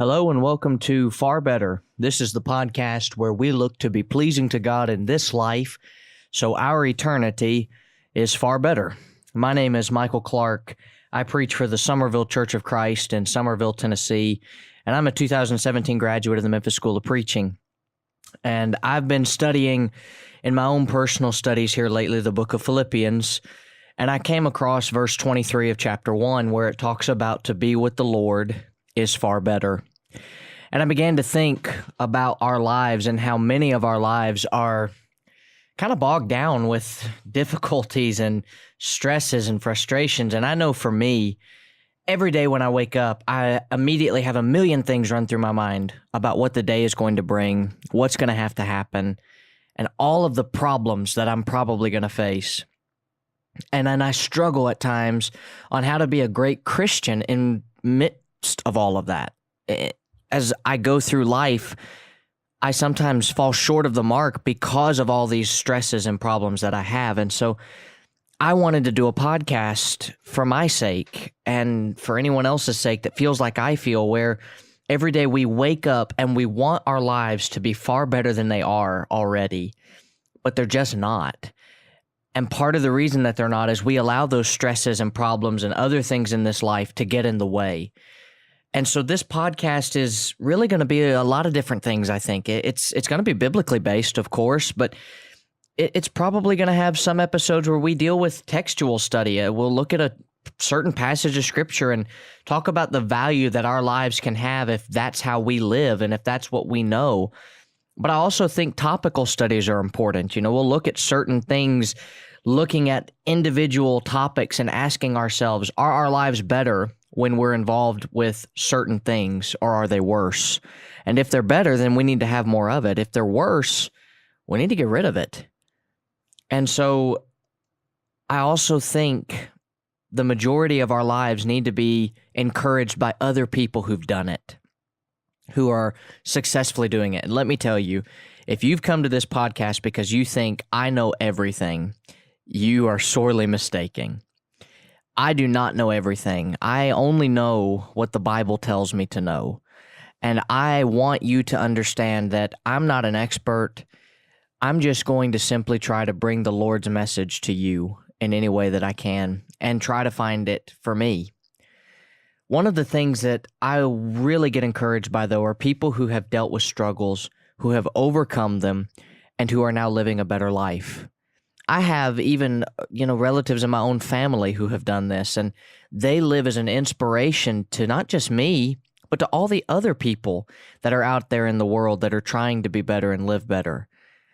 Hello and welcome to Far Better. This is the podcast where we look to be pleasing to God in this life, so our eternity is far better. My name is Michael Clark. I preach for the Somerville Church of Christ in Somerville, Tennessee, and I'm a 2017 graduate of the Memphis School of Preaching. And I've been studying in my own personal studies here lately the book of Philippians, and I came across verse 23 of chapter 1 where it talks about to be with the Lord is far better. And I began to think about our lives and how many of our lives are kind of bogged down with difficulties and stresses and frustrations. And I know for me, every day when I wake up, I immediately have a million things run through my mind about what the day is going to bring, what's going to have to happen, and all of the problems that I'm probably going to face. And then I struggle at times on how to be a great Christian in midst of all of that. As I go through life, I sometimes fall short of the mark because of all these stresses and problems that I have. And so I wanted to do a podcast for my sake and for anyone else's sake that feels like I feel, where every day we wake up and we want our lives to be far better than they are already, but they're just not. And part of the reason that they're not is we allow those stresses and problems and other things in this life to get in the way. And so this podcast is really going to be a lot of different things, I think. It's going to be biblically based, of course, but it's probably going to have some episodes where we deal with textual study. We'll look at a certain passage of Scripture and talk about the value that our lives can have if that's how we live and if that's what we know. But I also think topical studies are important. We'll look at certain things, looking at individual topics and asking ourselves, are our lives better when we're involved with certain things, or are they worse? And if they're better, then we need to have more of it. If they're worse, we need to get rid of it. And so I also think the majority of our lives need to be encouraged by other people who've done it, who are successfully doing it. And let me tell you, if you've come to this podcast because you think I know everything, you are sorely mistaken. I do not know everything. I only know what the Bible tells me to know. And I want you to understand that I'm not an expert. I'm just going to simply try to bring the Lord's message to you in any way that I can and try to find it for me. One of the things that I really get encouraged by, though, are people who have dealt with struggles, who have overcome them, and who are now living a better life. I have even, relatives in my own family who have done this, and they live as an inspiration to not just me, but to all the other people that are out there in the world that are trying to be better and live better.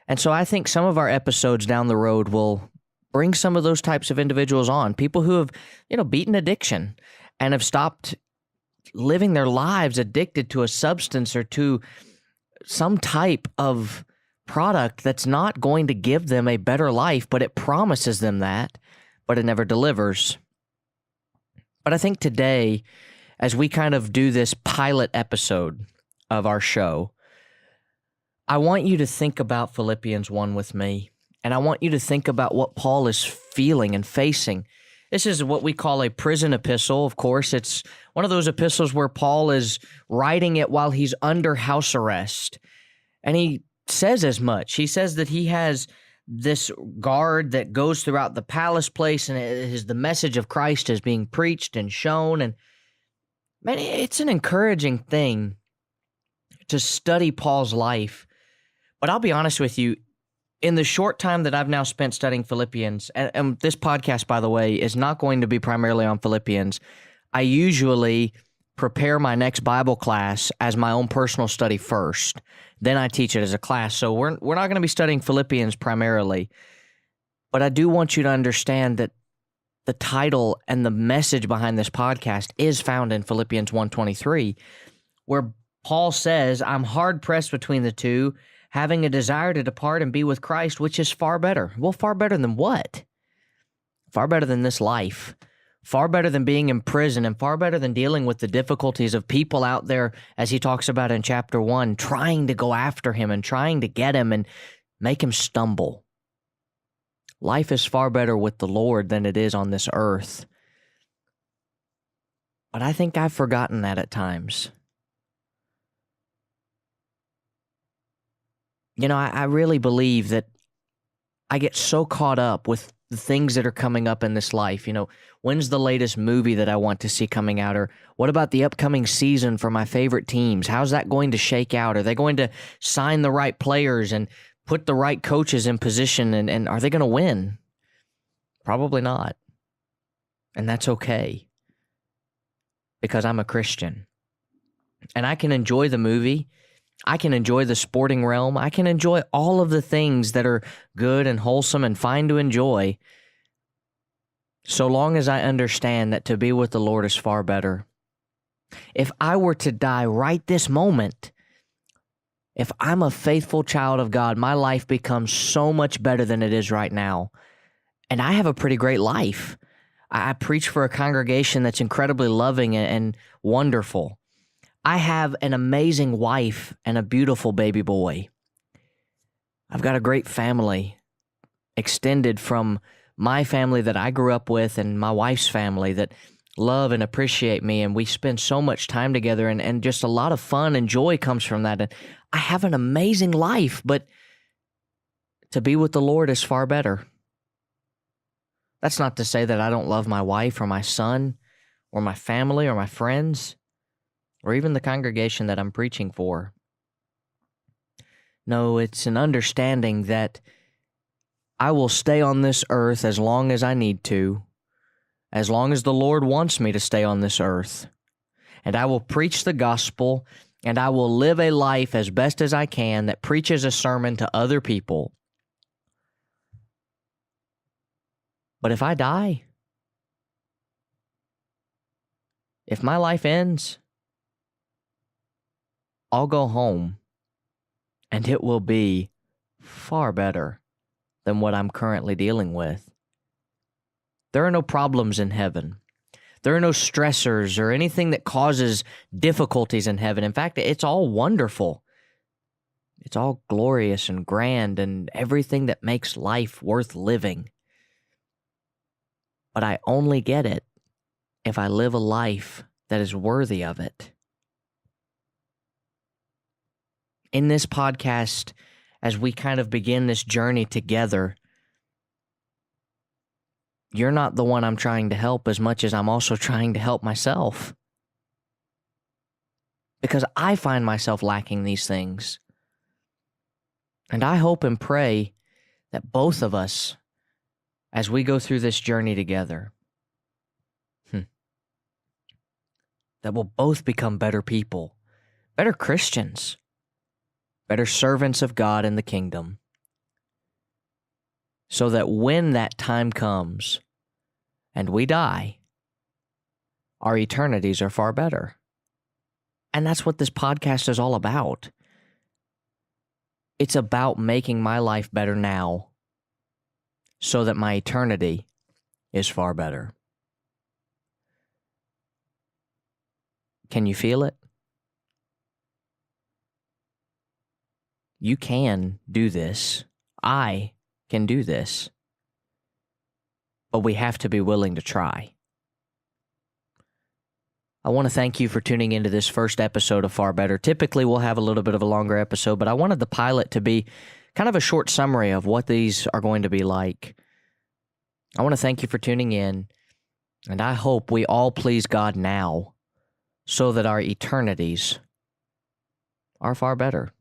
And so I think some of our episodes down the road will bring some of those types of individuals on, people who have, beaten addiction and have stopped living their lives addicted to a substance or to some type of product that's not going to give them a better life, but it promises them that, but it never delivers. But I think today, as we kind of do this pilot episode of our show, I want you to think about Philippians 1 with me, and I want you to think about what Paul is feeling and facing. This is what we call a prison epistle. Of course, it's one of those epistles where Paul is writing it while he's under house arrest, and he says as much. He says that he has this guard that goes throughout the palace place, and it is the message of Christ is being preached and shown. And man, it's an encouraging thing to study Paul's life. But I'll be honest with you, in the short time that I've now spent studying Philippians, and this podcast, by the way, is not going to be primarily on Philippians. I usually prepare my next Bible class as my own personal study first. Then I teach it as a class. So we're not going to be studying Philippians primarily. But I do want you to understand that the title and the message behind this podcast is found in Philippians 1:23, where Paul says, I'm hard pressed between the two, having a desire to depart and be with Christ, which is far better. Well, far better than what? Far better than this life. Far better than being in prison, and far better than dealing with the difficulties of people out there, as he talks about in chapter 1, trying to go after him and trying to get him and make him stumble. Life is far better with the Lord than it is on this earth. But I think I've forgotten that at times. I really believe that I get so caught up with the things that are coming up in this life. When's the latest movie that I want to see coming out? Or what about the upcoming season for my favorite teams? How's that going to shake out? Are they going to sign the right players and put the right coaches in position? And are they going to win? Probably not. And that's okay, because I'm a Christian. And I can enjoy the movie. I can enjoy the sporting realm. I can enjoy all of the things that are good and wholesome and fine to enjoy, so long as I understand that to be with the Lord is far better. If I were to die right this moment, if I'm a faithful child of God, my life becomes so much better than it is right now. And I have a pretty great life. I preach for a congregation that's incredibly loving and wonderful. I have an amazing wife and a beautiful baby boy. I've got a great family, extended from my family that I grew up with and my wife's family that love and appreciate me, and we spend so much time together, and just a lot of fun and joy comes from that. And I have an amazing life, but to be with the Lord is far better. That's not to say that I don't love my wife or my son or my family or my friends or even the congregation that I'm preaching for. No, it's an understanding that I will stay on this earth as long as I need to, as long as the Lord wants me to stay on this earth. And I will preach the gospel, and I will live a life as best as I can that preaches a sermon to other people. But if I die, if my life ends, I'll go home, and it will be far better than what I'm currently dealing with. There are no problems in heaven. There are no stressors or anything that causes difficulties in heaven. In fact, it's all wonderful. It's all glorious and grand and everything that makes life worth living. But I only get it if I live a life that is worthy of it. In this podcast, as we kind of begin this journey together, you're not the one I'm trying to help as much as I'm also trying to help myself. Because I find myself lacking these things. And I hope and pray that both of us, as we go through this journey together, that we'll both become better people, better Christians, better servants of God in the kingdom, so that when that time comes and we die, our eternities are far better. And that's what this podcast is all about. It's about making my life better now so that my eternity is far better. Can you feel it? You can do this. I can do this. But we have to be willing to try. I want to thank you for tuning into this first episode of Far Better. Typically, we'll have a little bit of a longer episode, but I wanted the pilot to be kind of a short summary of what these are going to be like. I want to thank you for tuning in, and I hope we all please God now so that our eternities are far better.